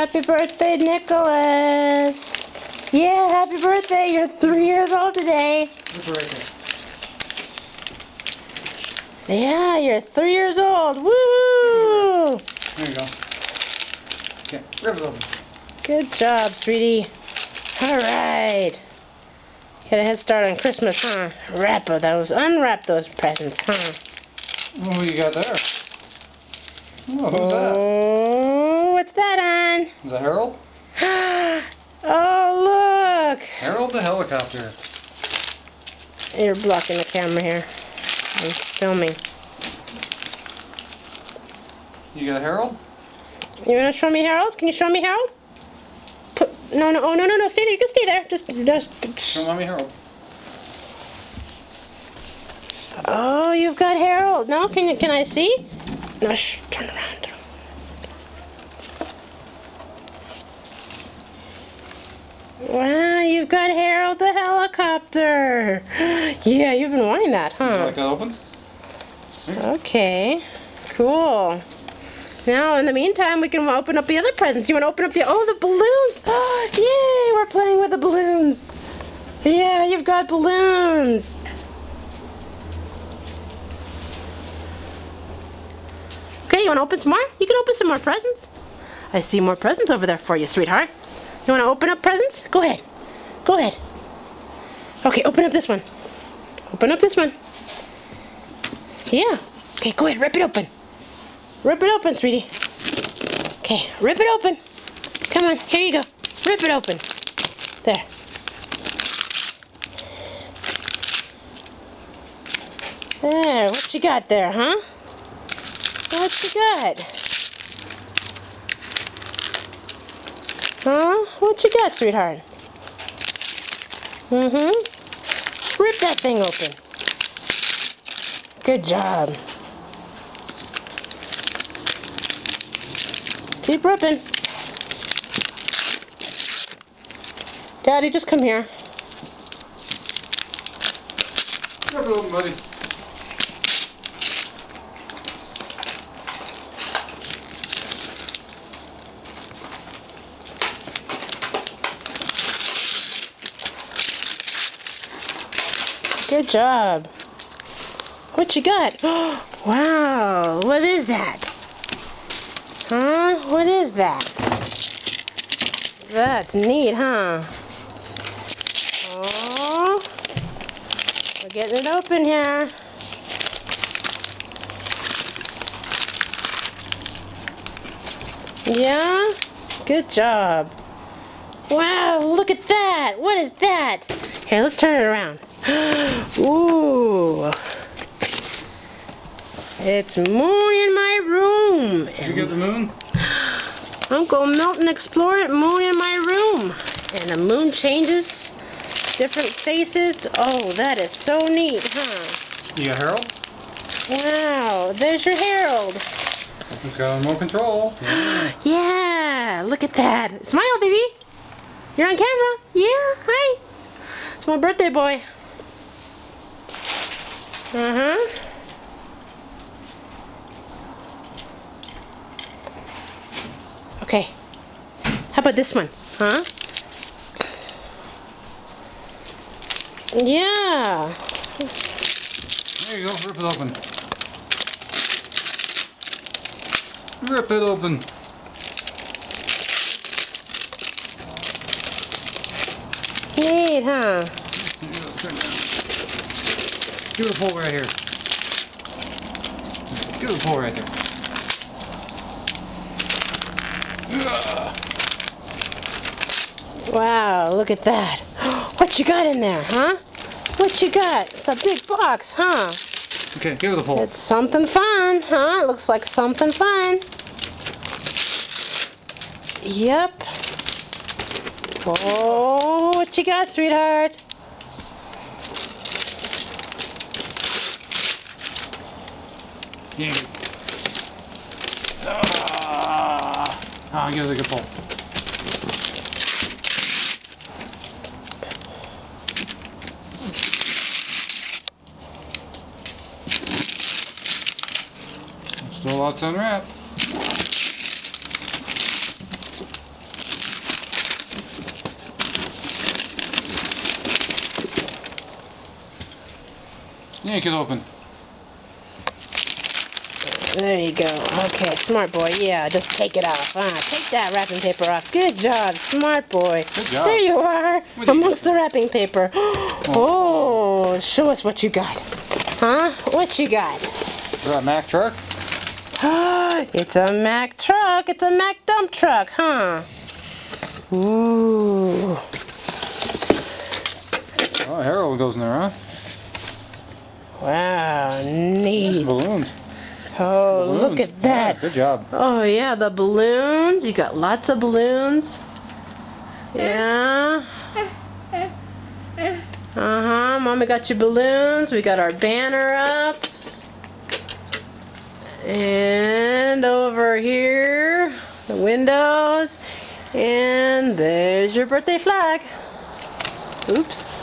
Happy birthday, Nicholas! Yeah, happy birthday! You're 3 years old today. Yeah, you're 3 years old. Woo! There you go. Okay, rip it open. Good job, sweetie. All right. Get a head start on Christmas, huh? Unwrap those presents, huh? What do you got there? Oh, who's Oh, what's that on? that? Is that Harold? Oh, look! Harold the helicopter. You're blocking the camera here. I'm filming. You got Harold? You want to show me Harold? Can you show me Harold? No, stay there. You can stay there. Just. Show Mommy Harold. Oh, you've got Harold. No, can I see? No, turn around. Wow, you've got Harold the helicopter. Yeah, you've been wanting that, huh? Would you like that open? Okay, cool. Now, in the meantime, we can open up the other presents. You want to open up the balloons? Oh, yay, we're playing with the balloons. Yeah, you've got balloons. Okay, you want to open some more? You can open some more presents. I see more presents over there for you, sweetheart. You want to open up presents? Go ahead. Go ahead. Okay, open up this one. Open up this one. Yeah. Okay, go ahead, rip it open. Rip it open, sweetie. Okay, rip it open. Come on, here you go. Rip it open. There. There, what you got there, huh? What you got? Huh? What you got, sweetheart? Rip that thing open. Good job. Keep ripping. Daddy, just come here. Rip it open, buddy. Good job. What you got? Wow, what is that? Huh? What is that? That's neat, huh? Oh, we're getting it open here. Yeah? Good job. Wow, look at that. What is that? Here, let's turn it around. Ooh. It's moon in my room. Did you get the moon? Uncle Milton explored moon in my room. And the moon changes different faces. Oh, that is so neat, huh? You got Harold? Wow, there's your Harold. He's got remote control. Yeah. Yeah, look at that. Smile, baby. You're on camera. Yeah, hi. It's my birthday boy. Okay. How about this one? Huh? Yeah. There you go. Rip it open. Rip it open. Neat, huh? Give it a pull right here. Give it a pull right there. Wow, look at that. What you got in there, huh? What you got? It's a big box, huh? Okay, give it a pull. It's something fun, huh? It looks like something fun. Yep. Oh, what you got, sweetheart? Yeah. Give it a good pull. Still lots unwrapped. Yank it open. There you go. Okay, smart boy. Yeah, just take it off. Take that wrapping paper off. Good job, smart boy. Good job. There you are, What do you amongst the wrapping paper. Oh, show us what you got. Huh? What you got? Is that a Mack truck? It's a Mack truck. It's a Mack dump truck, huh? Ooh. Oh, Harold goes in there, huh? Wow, neat. Balloons. Oh, Balloons. look at that. Yeah, good job. Oh, yeah, the balloons. You got lots of balloons. Yeah. Mommy got your balloons. We got our banner up. And over here, the windows. And there's your birthday flag. Oops.